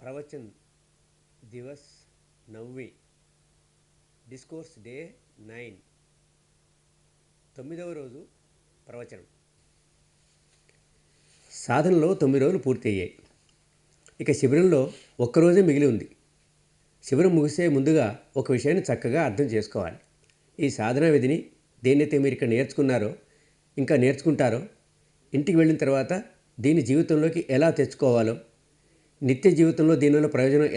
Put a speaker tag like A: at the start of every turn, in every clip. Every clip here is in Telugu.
A: प्रवचन दिवस 9 डिस्कोर्स डे 9 9వ రోజు ప్రవచనం. సాధనలో 9 రోజులు పూర్తి అయ్యాయి. ఇక శిబిరంలో ఒక్కరోజే మిగిలి ఉంది. శిబిరం ముగిసే ముందుగా ఒక విషయాన్ని చక్కగా అర్థం చేసుకోవాలి. ఈ సాధనా విధిని దేన్నైతే మీరు ఇక్కడ నేర్చుకున్నారో ఇంకా నేర్చుకుంటారో ఇంటికి వెళ్ళిన తర్వాత దీన్ని జీవితంలోకి ఎలా తెచ్చుకోవాలో, నిత్య జీవితంలో దీనివల్ల ప్రయోజనం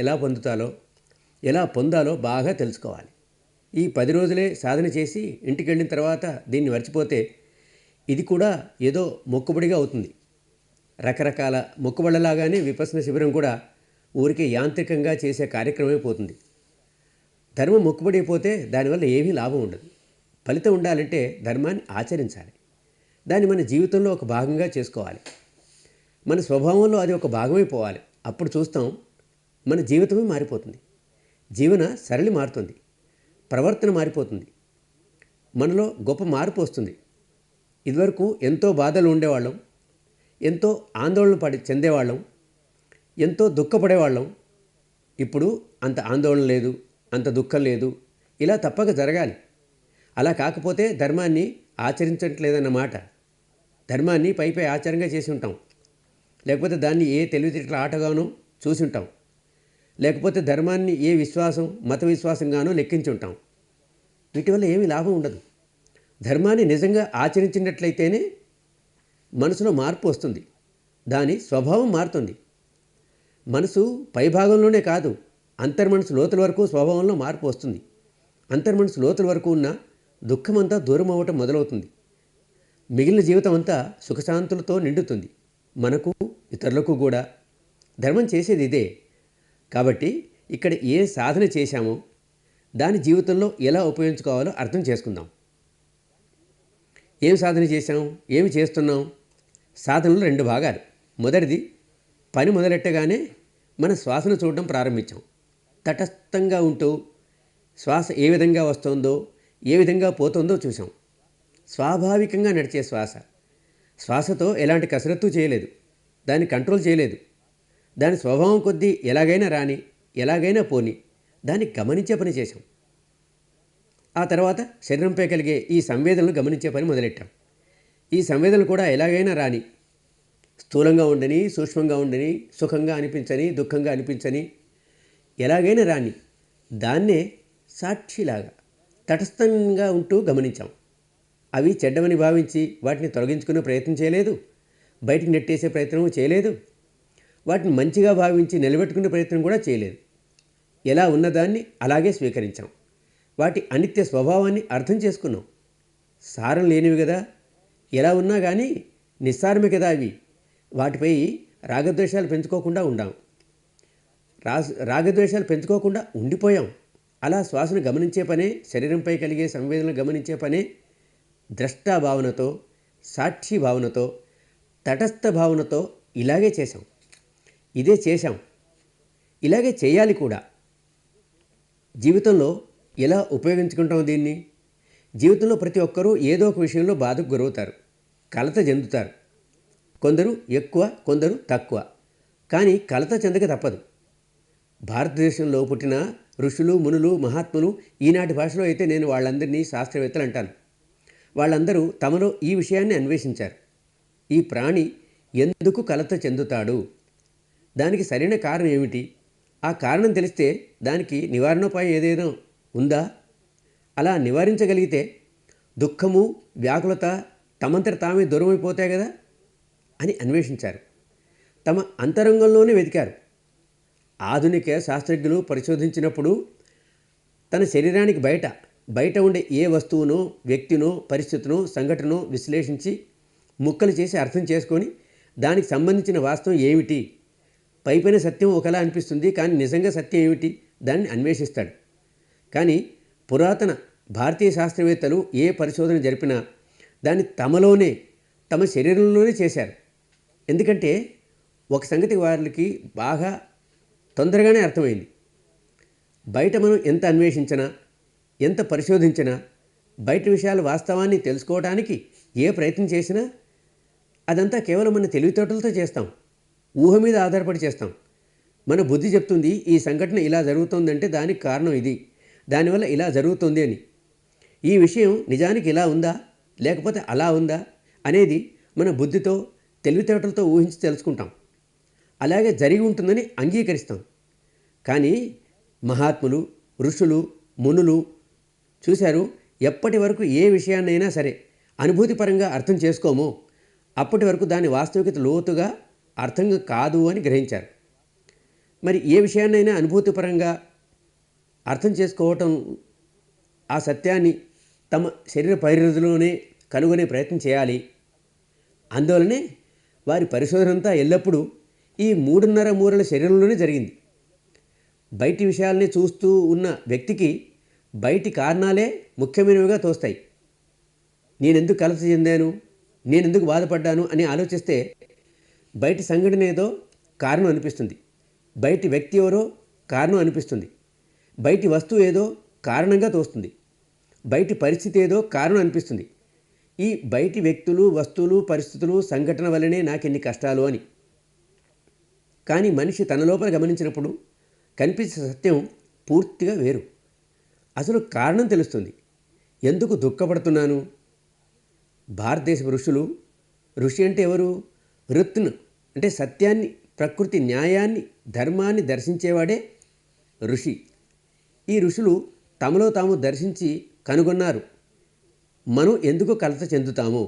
A: ఎలా పొందాలో బాగా తెలుసుకోవాలి. ఈ 10 రోజులే సాధన చేసి ఇంటికి వెళ్ళిన తర్వాత దీన్ని మర్చిపోతే ఇది కూడా ఏదో మొక్కుబడిగా అవుతుంది. రకరకాల మొక్కుబళ్ళలాగానే విపස්සన శిబిరం కూడా ఊరికే యాంత్రికంగా చేసే కార్యక్రమమే పోతుంది. ధర్మం మొక్కుబడి అయిపోతే దానివల్ల ఏమీ లాభం ఉండదు. ఫలితం ఉండాలంటే ధర్మాన్ని ఆచరించాలి. దాన్ని మన జీవితంలో ఒక భాగంగా చేసుకోవాలి. మన స్వభావంలో అది ఒక భాగమైపోవాలి. అప్పుడు చూస్తాం మన జీవితమే మారిపోతుంది. జీవన సరళి మారుతుంది, ప్రవర్తన మారిపోతుంది, మనలో గొప్ప మార్పు వస్తుంది. ఇదివరకు ఎంతో బాధలు ఉండేవాళ్ళం, ఎంతో ఆందోళన చెందేవాళ్ళం, ఎంతో దుఃఖపడేవాళ్ళం. ఇప్పుడు అంత ఆందోళన లేదు, అంత దుఃఖం లేదు. ఇలా తప్పక జరగాలి. అలా కాకపోతే ధర్మాన్ని ఆచరించట్లేదన్నమాట. ధర్మాన్ని పై ఆచారంగా చేసి ఉంటాం, లేకపోతే దాన్ని ఏ తెలివితేటల ఆటగానో చూసి ఉంటాం, లేకపోతే ధర్మాన్ని ఏ విశ్వాసం మత విశ్వాసంగానో లెక్కించి ఉంటాం. వీటి వల్ల ఏమీ లాభం ఉండదు. ధర్మాన్ని నిజంగా ఆచరించినట్లయితేనే మనసులో మార్పు వస్తుంది, దాని స్వభావం మారుతుంది. మనసు పైభాగంలోనే కాదు, అంతర్మనసు లోతుల వరకు స్వభావంలో మార్పు వస్తుంది. అంతర్మనసు లోతుల వరకు ఉన్న దుఃఖమంతా దూరం అవ్వటం మొదలవుతుంది. మిగిలిన జీవితం అంతా సుఖశాంతులతో నిండుతుంది. మనకు ఇతరులకు కూడా. ధర్మం చేసేది ఇదే. కాబట్టి ఇక్కడ ఏ సాధన చేశామో దాని జీవితంలో ఎలా ఉపయోగించుకోవాలో అర్థం చేసుకుందాం. ఏం సాధన చేశాం, ఏమి చేస్తున్నాం? సాధనలో 2 భాగాలు. మొదటిది, పని మొదలెట్టగానే మన శ్వాసను చూడడం ప్రారంభించాం. తటస్థంగా ఉంటూ శ్వాస ఏ విధంగా వస్తుందో, ఏ విధంగా పోతుందో చూసాం. స్వాభావికంగా నడిచే శ్వాసతో ఎలాంటి కసరత్తు చేయలేదు, దాన్ని కంట్రోల్ చేయలేదు. దాని స్వభావం కొద్దీ ఎలాగైనా రాని, ఎలాగైనా పోని, దాన్ని గమనించే పని చేశాం. ఆ తర్వాత శరీరంపై కలిగే ఈ సంవేదనలు గమనించే పని మొదలెట్టాం. ఈ సంవేదనలు కూడా ఎలాగైనా రాని, స్థూలంగా ఉండని, సూక్ష్మంగా ఉండని, సుఖంగా అనిపించని, దుఃఖంగా అనిపించని, ఎలాగైనా రాని, దాన్నే సాక్షిలాగా తటస్థంగా ఉంటూ గమనించాం. అవి చెడ్డమని భావించి వాటిని తొలగించుకునే ప్రయత్నం చేయలేదు, బయటికి నెట్టేసే ప్రయత్నం చేయలేదు, వాటిని మంచిగా భావించి నిలబెట్టుకునే ప్రయత్నం కూడా చేయలేదు. ఎలా ఉన్నదాన్ని అలాగే స్వీకరించాం. వాటి అనిత్య స్వభావాన్ని అర్థం చేసుకున్నాం. సారం లేనివి కదా, ఎలా ఉన్నా కానీ నిస్సారమే కదా అవి. వాటిపై రాగద్వేషాలు పెంచుకోకుండా పెంచుకోకుండా ఉండిపోయాం. అలా శ్వాసను గమనించే పనే, శరీరంపై కలిగే సంవేదనలు గమనించే పనే ద్రష్టా భావనతో, సాక్షి భావనతో, తటస్థ భావనతో ఇలాగే చేశాం. ఇదే చేశాం, ఇలాగే చేయాలి కూడా. జీవితంలో ఎలా ఉపయోగించుకుంటాం దీన్ని? జీవితంలో ప్రతి ఒక్కరూ ఏదో ఒక విషయంలో బాధకు గురవుతారు, కలత చెందుతారు. కొందరు ఎక్కువ, కొందరు తక్కువ. కానీ కలత చెందక తప్పదు. భారతదేశంలో పుట్టిన ఋషులు, మునులు, మహాత్ములు, ఈనాటి భాషలో అయితే నేను వాళ్ళందరినీ శాస్త్రవేత్తలు అంటాను. వాళ్ళందరూ తమలో ఈ విషయాన్ని అన్వేషించారు. ఈ ప్రాణి ఎందుకు కలత చెందుతాడు? దానికి సరైన కారణం ఏమిటి? ఆ కారణం తెలిస్తే దానికి నివారణోపాయం ఏదైనా ఉందా? అలా నివారించగలిగితే దుఃఖము, వ్యాకులత తమంతట తామే దూరమైపోతాయి కదా అని అన్వేషించారు. తమ అంతరంగంలోనే వెతికారు. ఆధునిక శాస్త్రజ్ఞులు పరిశోధించినప్పుడు తన శరీరానికి బయట ఉండే ఏ వస్తువునో, వ్యక్తినో, పరిస్థితినో, సంఘటనో విశ్లేషించి ముక్కలు చేసి అర్థం చేసుకొని దానికి సంబంధించిన వాస్తవం ఏమిటి, పైపైన సత్యం ఒకలా అనిపిస్తుంది కానీ నిజంగా సత్యం ఏమిటి, దాన్ని అన్వేషిస్తాడు. కానీ పురాతన భారతీయ శాస్త్రవేత్తలు ఏ పరిశోధన జరిపినా దాన్ని తమ శరీరంలోనే చేశారు. ఎందుకంటే ఒక సంగతి వాళ్ళకి బాగా తొందరగానే అర్థమైంది. బయట మనం ఎంత అన్వేషించినా, ఎంత పరిశోధించినా, బయట విషయాల వాస్తవాన్ని తెలుసుకోవడానికి ఏ ప్రయత్నం చేసినా అదంతా కేవలం మన తెలివితేటలతో చేస్తాం, ఊహ మీద ఆధారపడి చేస్తాం. మన బుద్ధి చెప్తుంది ఈ సంఘటన ఇలా జరుగుతుందంటే దానికి కారణం ఇది, దానివల్ల ఇలా జరుగుతుంది అని. ఈ విషయం నిజానికి ఇలా ఉందా లేకపోతే అలా ఉందా అనేది మన బుద్ధితో తెలివితేటలతో ఊహించి తెలుసుకుంటాం. అలాగే జరిగి ఉంటుందని అంగీకరిస్తాం. కానీ మహాత్ములు, ఋషులు, మునులు చూశారు, ఎప్పటి వరకు ఏ విషయాన్నైనా సరే అనుభూతిపరంగా అర్థం చేసుకోమో అప్పటి వరకు దాని వాస్తవికత లోతుగా అర్థం కాదు అని గ్రహించారు. మరి ఏ విషయాన్నైనా అనుభూతిపరంగా అర్థం చేసుకోవటం, ఆ సత్యాన్ని తమ శరీర పరిధిలోనే కనుగొనే ప్రయత్నం చేయాలి. అందువలనే వారి పరిశోధన అంతా ఎల్లప్పుడూ ఈ 3.5 మూరల శరీరంలోనే జరిగింది. బయటి విషయాల్ని చూస్తూ ఉన్న వ్యక్తికి బయటి కారణాలే ముఖ్యమైనవిగా తోస్తాయి. నేనెందుకు కలత చెందాను, నేనెందుకు బాధపడ్డాను అని ఆలోచిస్తే బయటి సంఘటన ఏదో కారణం అనిపిస్తుంది, బయటి వ్యక్తి ఎవరో కారణం అనిపిస్తుంది, బయటి వస్తువు ఏదో కారణంగా తోస్తుంది, బయటి పరిస్థితి ఏదో కారణం అనిపిస్తుంది. ఈ బయటి వ్యక్తులు, వస్తువులు, పరిస్థితులు, సంఘటన వల్లనే నాకెన్ని కష్టాలు అని. కానీ మనిషి తన లోపల గమనించినప్పుడు కనిపించే సత్యం పూర్తిగా వేరు. అసలు కారణం తెలుస్తుంది. ఎందుకు దుఃఖపడుతున్నాను? భారతదేశ ఋషులు, ఋషి అంటే ఎవరు? ఋత్ను అంటే సత్యాన్ని, ప్రకృతి న్యాయాన్ని, ధర్మాన్ని దర్శించేవాడే ఋషి. ఈ ఋషులు తమలో తాము దర్శించి కనుగొన్నారు, మనం ఎందుకు కలత చెందుతామో.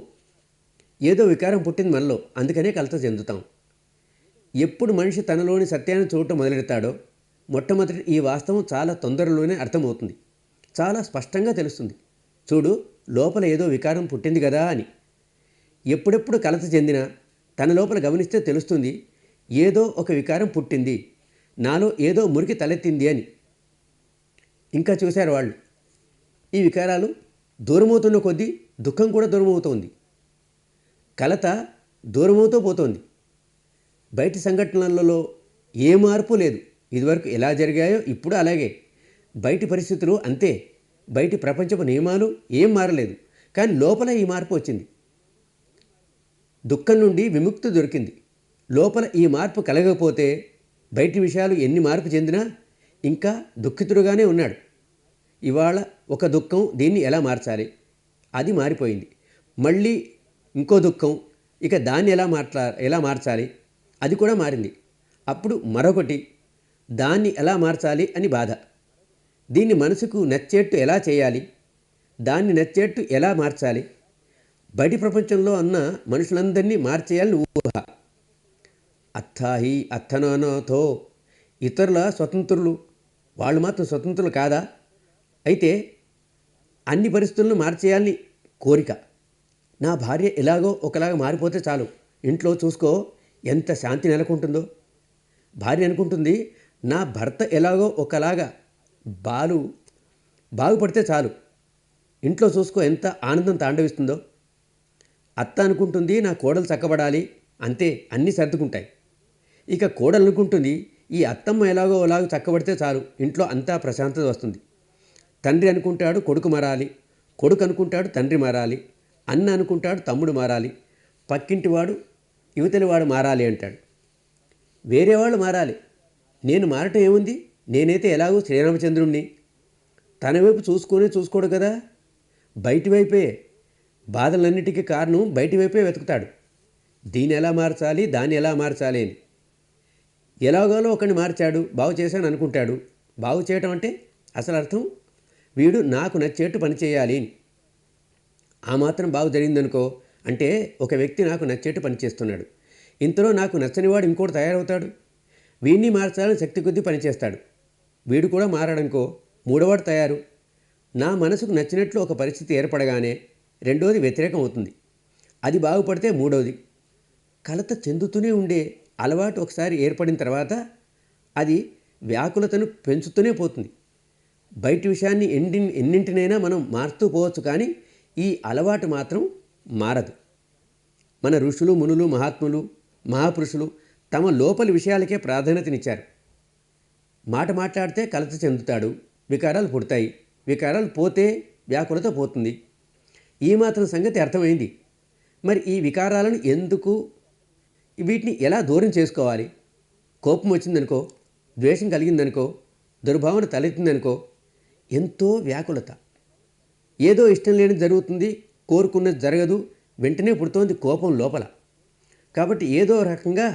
A: ఏదో వికారం పుట్టింది మనలో, అందుకనే కలత చెందుతాం. ఎప్పుడు మనిషి తనలోని సత్యాన్ని చూడటం మొదలెడతాడో మొట్టమొదటి ఈ వాస్తవం చాలా తొందరలోనే అర్థమవుతుంది, చాలా స్పష్టంగా తెలుస్తుంది. చూడు, లోపల ఏదో వికారం పుట్టింది కదా అని. ఎప్పుడెప్పుడు కలత చెందినా తన లోపల గమనిస్తే తెలుస్తుంది, ఏదో ఒక వికారం పుట్టింది, నాలో ఏదో మురికి తలెత్తింది అని. ఇంకా చూశారు వాళ్ళు, ఈ వికారాలు దూరమవుతున్న కొద్దీ దుఃఖం కూడా దూరమవుతోంది, కలత దూరమవుతూ పోతోంది. బయటి సంఘటనలలో ఏ మార్పు లేదు. ఇదివరకు ఎలా జరిగాయో ఇప్పుడు అలాగే. బయటి పరిస్థితులు అంతే, బయటి ప్రపంచపు నియమాలు ఏం మారలేదు. కానీ లోపల ఈ మార్పు వచ్చింది. దుఃఖం నుండి విముక్తి దొరికింది. లోపల ఈ మార్పు కలగకపోతే బయటి విషయాలు ఎన్ని మార్పు చెందినా ఇంకా దుఃఖితుడుగానే ఉన్నాడు. ఇవాళ ఒక దుఃఖం, దీన్ని ఎలా మార్చాలి, అది మారిపోయింది. మళ్ళీ ఇంకో దుఃఖం, ఇక దాన్ని ఎలా మార్చాలి, అది కూడా మారింది. అప్పుడు మరొకటి, దాన్ని ఎలా మార్చాలి అని బాధ. దీన్ని మనసుకు నచ్చేట్టు ఎలా చేయాలి, దాన్ని నచ్చేట్టు ఎలా మార్చాలి. బయటి ప్రపంచంలో ఉన్న మనుషులందరినీ మార్చేయాలని ఊహ. అత్తాహి అత్తనానతో ఇతరుల స్వతంత్రులు, వాళ్ళు మాత్రం స్వతంత్రులు కాదా? అయితే అన్ని పరిస్థితులను మార్చేయాలని కోరిక. నా భార్య ఎలాగో ఒకలాగా మారిపోతే చాలు, ఇంట్లో చూసుకో ఎంత శాంతి నెలకొంటుందో. భార్య అనుకుంటుంది, నా భర్త ఎలాగో ఒకలాగా బాగుపడితే చాలు, ఇంట్లో చూసుకో ఎంత ఆనందం తాండవిస్తుందో. అత్త అనుకుంటుంది, నా కోడలు చక్కబడాలి, అంతే అన్నీ సర్దుకుంటాయి. ఇక కోడలు అనుకుంటుంది, ఈ అత్తమ్మ ఎలాగో అలాగో చక్కబడితే చాలు, ఇంట్లో అంతా ప్రశాంతత వస్తుంది. తండ్రి అనుకుంటాడు, కొడుకు మారాలి, కొడుకు అనుకుంటాడు, తండ్రి మారాలి, అన్న అనుకుంటాడు, తమ్ముడు మారాలి, పక్కింటివాడు యువతలివాడు మారాలి అంటాడు. వేరేవాళ్ళు మారాలి, నేను మారటం ఏముంది, నేనైతే ఎలాగో శ్రీరామచంద్రుణ్ణి. తన వైపు చూసుకోడు కదా, బయటి వైపే. బాధలన్నిటికీ కారణం బయటి వైపే వెతుకుతాడు. దీన్ని ఎలా మార్చాలి, దాన్ని ఎలా మార్చాలి అని. ఎలాగోలో ఒకరిని మార్చాడు, బాగు చేశాను అనుకుంటాడు. బాగు చేయటం అంటే అసలు అర్థం, వీడు నాకు నచ్చేట్టు పని చేయాలి అని. ఆ మాత్రం బాగు జరిగిందనుకో, అంటే ఒక వ్యక్తి నాకు నచ్చేట్టు పని చేస్తున్నాడు, ఇంతలో నాకు నచ్చనివాడు ఇంకోటి తయారవుతాడు, వీడిని మార్చాలని శక్తి కొద్దీ పనిచేస్తాడు. వీడు కూడా మారాడనుకో, మూడోవాడు తయారు. నా మనసుకు నచ్చినట్లు ఒక పరిస్థితి ఏర్పడగానే రెండోది వ్యతిరేకం అవుతుంది, అది బాగుపడితే మూడోది. కలత చెందుతూనే ఉండే అలవాటు ఒకసారి ఏర్పడిన తర్వాత అది వ్యాకులతను పెంచుతూనే పోతుంది. బయటి విషయాన్ని ఎన్నింటినైనా మనం మారుతూ పోవచ్చు, కానీ ఈ అలవాటు మాత్రం మారదు. మన ఋషులు, మునులు, మహాత్ములు, మహాపురుషులు తమ లోపలి విషయాలకే ప్రాధాన్యతనిచ్చారు. మాట్లాడితే కలత చెందుతాడు, వికారాలు పుడతాయి, వికారాలు పోతే వ్యాకులత పోతుంది. ఈ మాత్రం సంగతి అర్థమైంది. మరి ఈ వికారాలను ఎందుకు, వీటిని ఎలా దూరం చేసుకోవాలి? కోపం వచ్చిందనుకో, ద్వేషం కలిగిందనుకో, దుర్భావన తలెత్తిందనుకో, ఎంతో వ్యాకులత. ఏదో ఇష్టం లేనిది జరుగుతుంది, కోరుకున్నది జరగదు, వెంటనే పుడుతోంది కోపం లోపల. కాబట్టి ఏదో రకంగా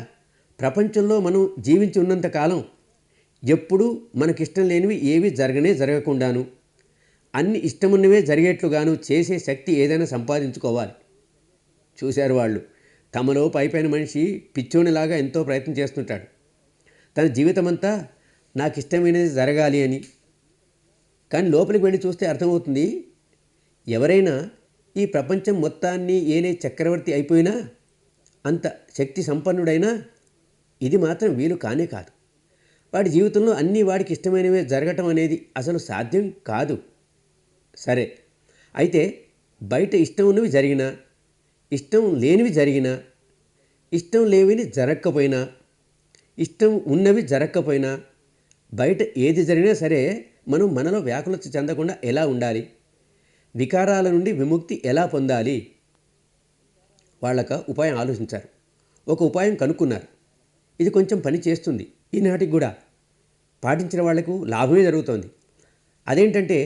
A: ప్రపంచంలో మనం జీవించి ఉన్నంతకాలం ఎప్పుడూ మనకిష్టం లేనివి ఏవి జరగకుండాను, అన్ని ఇష్టమున్నవే జరిగేట్లుగాను చేసే శక్తి ఏదైనా సంపాదించుకోవాలి. చూశారు వాళ్ళు, తమలో పైపైన మనిషి పిచ్చోనిలాగా ఎంతో ప్రయత్నం చేస్తుంటాడు. తన జీవితమంతా నాకు ఇష్టమైనది జరగాలి అని. కానీ లోపలికి వెళ్ళి చూస్తే అర్థమవుతుంది, ఎవరైనా ఈ ప్రపంచం మొత్తాన్ని ఏలే చక్రవర్తి అయిపోయినా, అంత శక్తి సంపన్నుడైనా ఇది మాత్రం వీలు కానే కాదు. వాడి జీవితంలో అన్నీ వాడికి ఇష్టమైనవే జరగటం అనేది అసలు సాధ్యం కాదు. సరే, అయితే బయట ఇష్టం ఉన్నవి జరిగినా, ఇష్టం లేనివి జరిగినా, ఇష్టం లేనివి జరగకపోయినా, ఇష్టం ఉన్నవి జరగకపోయినా, బయట ఏది జరిగినా సరే మనం మనలో వ్యాకులత చెందకుండా ఎలా ఉండాలి, వికారాల నుండి విముక్తి ఎలా పొందాలి, వాళ్ళక ఉపాయం ఆలోచించారు. ఒక ఉపాయం కనుక్కున్నారు. ఇది కొంచెం పని చేస్తుంది, ఈనాటికి కూడా పాటించిన వాళ్లకు లాభమే జరుగుతోంది. అదేంటంటే,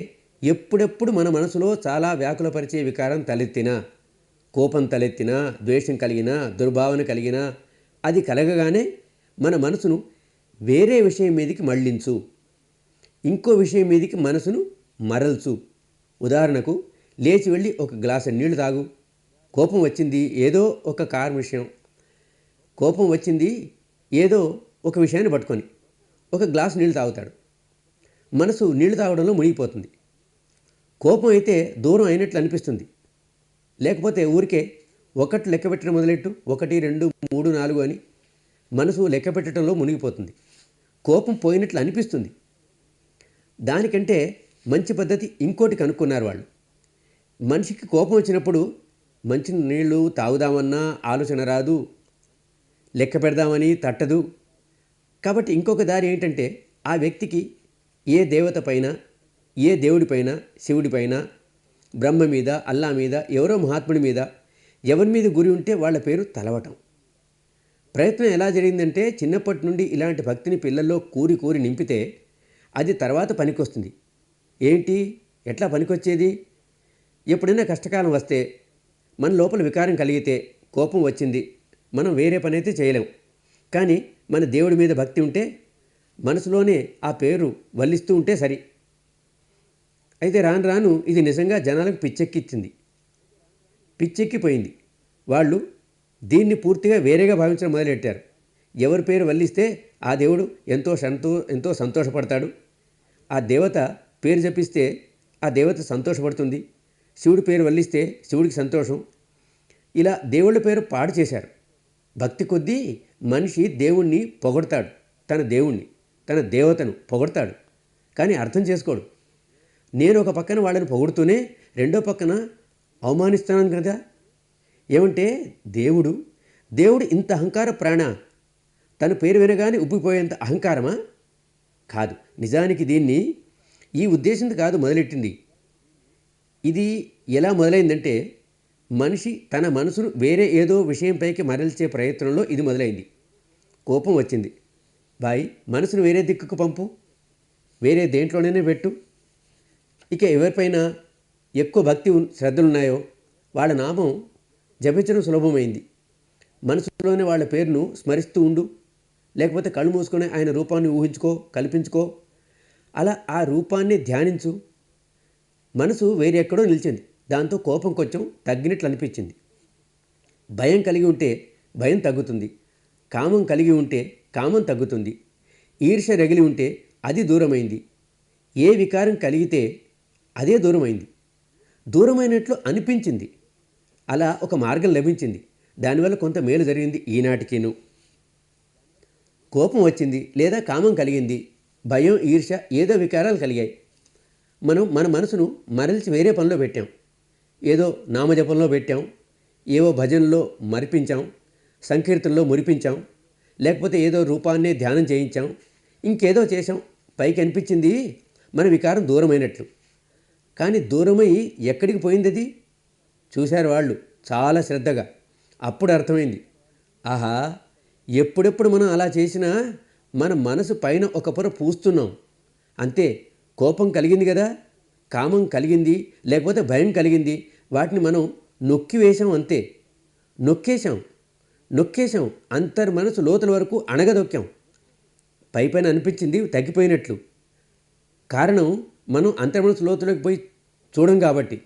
A: ఎప్పుడెప్పుడు మన మనసులో చాలా వ్యాకులపరిచే వికారం తలెత్తినా, కోపం తలెత్తినా, ద్వేషం కలిగినా, దుర్భావన కలిగినా, అది కలగగానే మన మనసును వేరే విషయం మీదకి మళ్లించు, ఇంకో విషయం మీదకి మనసును మరల్చు. ఉదాహరణకు, లేచి వెళ్ళి ఒక గ్లాసు నీళ్లు తాగు. కోపం వచ్చింది ఏదో ఒక కారు విషయం, కోపం వచ్చింది ఏదో ఒక విషయాన్ని పట్టుకొని ఒక గ్లాసు నీళ్లు తాగుతాడు. మనసు నీళ్లు తాగడంలో మునిగిపోతుంది. కోపం అయితే దూరం అయినట్లు అనిపిస్తుంది. లేకపోతే ఊరికే ఒకటి లెక్క పెట్టడం మొదలెట్టు, 1 2 3 4 అని మనసు లెక్క పెట్టడంలో మునిగిపోతుంది. కోపం పోయినట్లు అనిపిస్తుంది. దానికంటే మంచి పద్ధతి ఇంకోటి కనుక్కున్నారు వాళ్ళు. మనిషికి కోపం వచ్చినప్పుడు మంచి నీళ్లు తాగుదామన్నా ఆలోచన రాదు, లెక్క పెడదామని తట్టదు. కాబట్టి ఇంకొక దారి ఏంటంటే, ఆ వ్యక్తికి ఏ దేవత పైన, ఏ దేవుడిపైన, శివుడిపైన, బ్రహ్మ మీద, అల్లా మీద, ఎవరో మహాత్ముడి మీద, ఎవరి మీద గురి ఉంటే వాళ్ళ పేరు తలవటం. ప్రయత్నం ఎలా జరిగిందంటే, చిన్నప్పటి నుండి ఇలాంటి భక్తిని పిల్లల్లో కూరి కూరి నింపితే అది తర్వాత పనికొస్తుంది. ఏంటి, ఎట్లా పనికొచ్చేది? ఎప్పుడైనా కష్టకాలం వస్తే, మన లోపల వికారం కలిగితే, కోపం వచ్చింది, మనం వేరే పని అయితే చేయలేం. కానీ మన దేవుడి మీద భక్తి ఉంటే మనసులోనే ఆ పేరు వల్లిస్తూ ఉంటే సరి. అయితే రాను రాను ఇది నిజంగా జనాలకు పిచ్చెక్కిపోయింది. వాళ్ళు దీన్ని పూర్తిగా వేరేగా భావించడం మొదలెట్టారు. ఎవరి పేరు వల్లిస్తే ఆ దేవుడు ఎంతో సంతోషపడతాడు, ఆ దేవత పేరు జపిస్తే ఆ దేవత సంతోషపడుతుంది, శివుడి పేరు వల్లిస్తే శివుడికి సంతోషం. ఇలా దేవుళ్ళ పేరు పాడు చేశారు. భక్తి కొద్దీ మనిషి దేవుణ్ణి పొగడతాడు, తన దేవుణ్ణి, తన దేవతను పొగడతాడు. కానీ అర్థం చేసుకోడు. నేను ఒక పక్కన వాళ్ళని పొగుడుతూనే రెండో పక్కన అవమానిస్తున్నాను కదా. ఏమంటే దేవుడు ఇంత అహంకార ప్రాణ, తన పేరు వినగానే ఉబ్బిపోయేంత అహంకారమా? కాదు. నిజానికి దీన్ని ఈ ఉద్దేశంతో కాదు మొదలెట్టింది. ఇది ఎలా మొదలైందంటే, మనిషి తన మనసును వేరే ఏదో విషయంపైకి మరల్చే ప్రయత్నంలో ఇది మొదలైంది. కోపం వచ్చింది, బాయ్ మనసును వేరే దిక్కుకు పంపు, వేరే దేంట్లోనైనా పెట్టు. ఇక ఎవరిపైన ఎక్కువ భక్తి శ్రద్ధలున్నాయో వాళ్ళ నామం జపించడం సులభమైంది. మనసులోనే వాళ్ళ పేరును స్మరిస్తూ ఉండు, లేకపోతే కళ్ళు మూసుకొని ఆయన రూపాన్ని ఊహించుకో, కల్పించుకో. అలా ఆ రూపాన్ని ధ్యానించు. మనసు వేరే ఎక్కడో నిలిచింది. దాంతో కోపం కొంచెం తగ్గినట్లు అనిపించింది. భయం కలిగి ఉంటే భయం తగ్గుతుంది, కామం కలిగి ఉంటే కామం తగ్గుతుంది, ఈర్ష్య రగిలి ఉంటే అది దూరమైంది. ఏ వికారం కలిగితే అదే దూరమైంది, దూరమైనట్లు అనిపించింది. అలా ఒక మార్గం లభించింది. దానివల్ల కొంత మేలు జరిగింది ఈనాటికిను. కోపం వచ్చింది లేదా కామం కలిగింది, భయం, ఈర్ష్య, ఏదో వికారాలు కలిగాయి. మనం మన మనసును మరల్చి వేరే పనిలో పెట్టాం. ఏదో నామజపంలో పెట్టాం, ఏవో భజనలో మరిపించాం, సంకీర్తనలో మురిపించాం, లేకపోతే ఏదో రూపాన్నే ధ్యానం చేయించాం, ఇంకేదో చేశాం. పైకి అనిపించింది మన వికారం దూరమైనట్లు. కానీ దూరమై ఎక్కడికి పోయింది అది? చూశారు వాళ్ళు చాలా శ్రద్ధగా. అప్పుడు అర్థమైంది, ఆహా, ఎప్పుడెప్పుడు మనం అలా చేసినా మన మనసు పైన ఒక పొర పూస్తున్నాం అంతే. కోపం కలిగింది కదా, కామం కలిగింది, లేకపోతే భయం కలిగింది, వాటిని మనం నొక్కివేశాం అంతే. నొక్కేశాం నొక్కేశాం అంతర్మనసు లోతుల వరకు అణగదొక్కాం. పైపైన అనిపించింది తగ్గిపోయినట్లు. కారణం మనం అంతర్మనసు లోతులోకి పోయి చూడం కాబట్టి.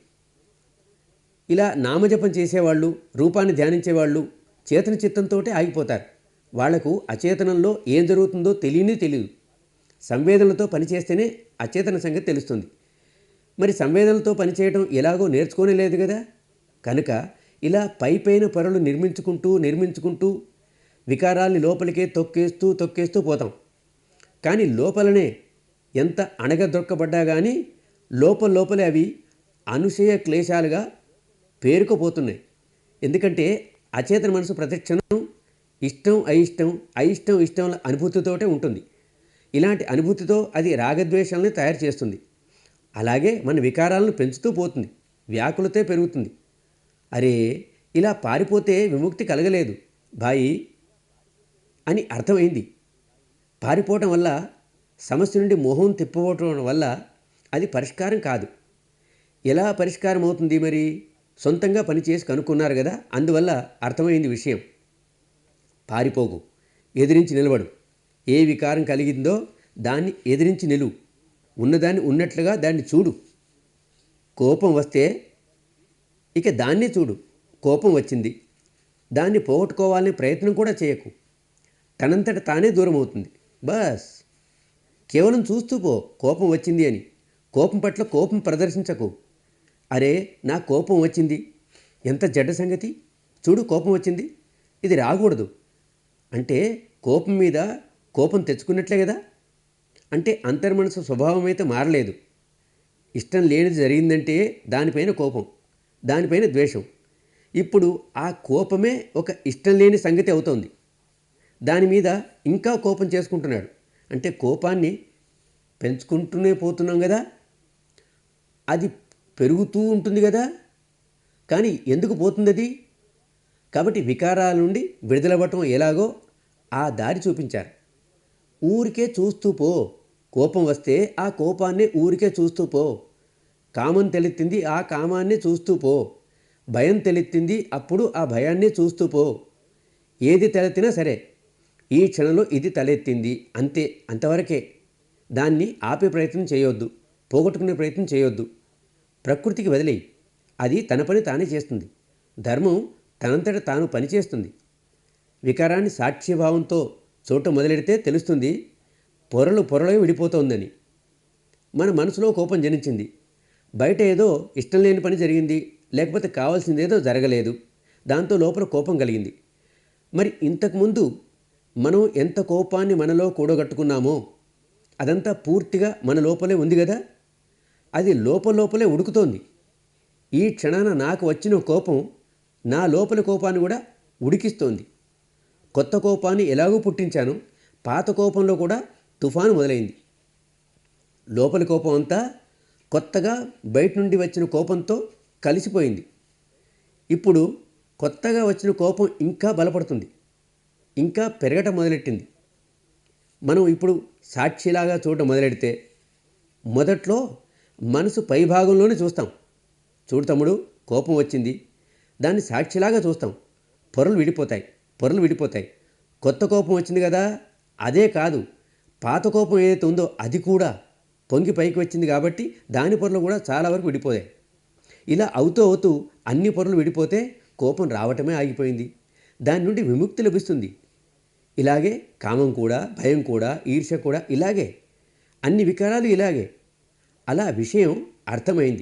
A: ఇలా నామజపం చేసేవాళ్ళు, రూపాన్ని ధ్యానించేవాళ్ళు చేతన చిత్తంతో ఆగిపోతారు. వాళ్లకు అచేతనంలో ఏం జరుగుతుందో తెలియదు. సంవేదనలతో పనిచేస్తేనే అచేతన సంగతి తెలుస్తుంది. మరి సంవేదనలతో పనిచేయడం ఎలాగో నేర్చుకోనే లేదు కదా. కనుక ఇలా పైపైన పొరలు నిర్మించుకుంటూ వికారాల్ని లోపలికే తొక్కేస్తూ పోతాం. కానీ లోపలనే ఎంత అణగదొక్కబడ్డా కానీ లోపలే అవి అనుశయ క్లేశాలుగా పేరుకుపోతున్నాయి. ఎందుకంటే అచేతన మనసు ప్రతిక్షణం ఇష్టంల అనుభూతితోటే ఉంటుంది. ఇలాంటి అనుభూతితో అది రాగద్వేషాలని తయారు చేస్తుంది. అలాగే మన వికారాలను పెంచుతూ పోతుంది, వ్యాకులతే పెరుగుతుంది. అరే, ఇలా పారిపోతే విముక్తి కలగలేదు భాయి అని అర్థమైంది. పారిపోవటం వల్ల, సమస్య నుండి మొహం తిప్పవటం వల్ల అది పరిష్కారం కాదు. ఎలా పరిష్కారం అవుతుంది మరి? సొంతంగా పనిచేసి కనుక్కున్నారు కదా, అందువల్ల అర్థమైంది విషయం. పారిపోకు, ఎదిరించి నిలబడు. ఏ వికారం కలిగిందో దాన్ని ఎదిరించి నిలువు. ఉన్నదాన్ని ఉన్నట్లుగా దాన్ని చూడు. కోపం వస్తే ఇక దాన్నే చూడు. కోపం వచ్చింది, దాన్ని పోగొట్టుకోవాలనే ప్రయత్నం కూడా చేయకు. తనంతట తానే దూరం అవుతుంది. బస్, కేవలం చూస్తూ పో కోపం వచ్చింది అని. కోపం పట్ల కోపం ప్రదర్శించకు. అరే, నా కోపం వచ్చింది, ఎంత జడ్డ సంగతి, చూడు కోపం వచ్చింది, ఇది రాకూడదు అంటే కోపం మీద కోపం తెచ్చుకున్నట్లే కదా. అంటే అంతర్మనసు స్వభావం అయితే మారలేదు. ఇష్టం లేనిది జరిగిందంటే దానిపైన కోపం, దానిపైన ద్వేషం. ఇప్పుడు ఆ కోపమే ఒక ఇష్టం లేని సంగతి అవుతోంది. దాని మీద ఇంకా కోపం చేసుకుంటున్నాడు. అంటే కోపాన్ని పెంచుకుంటూనే పోతున్నాం కదా, అది పెరుగుతూ ఉంటుంది కదా. కానీ ఎందుకు పోతుంది అది? కాబట్టి వికారాల నుండి విడుదలవ్వటం ఎలాగో ఆ దారి చూపించారు. ఊరికే చూస్తూ పో. కోపం వస్తే ఆ కోపాన్నే ఊరికే చూస్తూ పో. కామం తలెత్తింది, ఆ కామాన్నే చూస్తూ పో. భయం తలెత్తింది, అప్పుడు ఆ భయాన్నే చూస్తూ పో. ఏది తలెత్తినా సరే, ఈ క్షణంలో ఇది తలెత్తింది అంతే, అంతవరకే. దాన్ని ఆపే ప్రయత్నం చేయొద్దు, పోగొట్టుకునే ప్రయత్నం చేయొద్దు. ప్రకృతికి వదిలేయి, అది తన పని తానే చేస్తుంది. ధర్మం తనంతట తాను పనిచేస్తుంది. వికారాన్ని సాక్ష్యభావంతో చూడటం మొదలెడితే తెలుస్తుంది పొరలై విడిపోతోందని. మన మనసులో కోపం జనించింది, బయట ఏదో ఇష్టం లేని పని జరిగింది, లేకపోతే కావాల్సిందేదో జరగలేదు, దాంతో లోపల కోపం కలిగింది. మరి ఇంతకుముందు మనం ఎంత కోపాన్ని మనలో కూడగట్టుకున్నామో అదంతా పూర్తిగా మన లోపలే ఉంది కదా. అది లోపలే ఉడుకుతోంది. ఈ క్షణాన నాకు వచ్చిన కోపం నా లోపలి కోపాన్ని కూడా ఉడికిస్తోంది. కొత్త కోపాన్ని ఎలాగూ పుట్టించాను, పాత కోపంలో కూడా తుఫాను మొదలైంది. లోపలి కోపం అంతా కొత్తగా బయట నుండి వచ్చిన కోపంతో కలిసిపోయింది. ఇప్పుడు కొత్తగా వచ్చిన కోపం ఇంకా బలపడుతుంది, ఇంకా పెరగటం మొదలెట్టింది. మనం ఇప్పుడు సాక్షిలాగా చూడటం మొదలెడితే మొదట్లో మనసు పైభాగంలోనే చూస్తాం. చూడు తమ్ముడు, కోపం వచ్చింది, దాన్ని సాక్షిలాగా చూస్తాం. పొరలు విడిపోతాయి. కొత్త కోపం వచ్చింది కదా, అదే కాదు, పాత కోపం ఏదైతే ఉందో అది కూడా పొంగి పైకి వచ్చింది కాబట్టి దాని పొరలు కూడా చాలా వరకు విడిపోయాయి. ఇలా అవుతూ అన్ని పొరలు విడిపోతే కోపం రావటమే ఆగిపోయింది. దాని నుండి విముక్తి లభిస్తుంది. ఇలాగే కామం కూడా, భయం కూడా, ఈర్ష్య కూడా ఇలాగే, అన్ని వికారాలు ఇలాగే. అలా విషయం అర్థమైంది.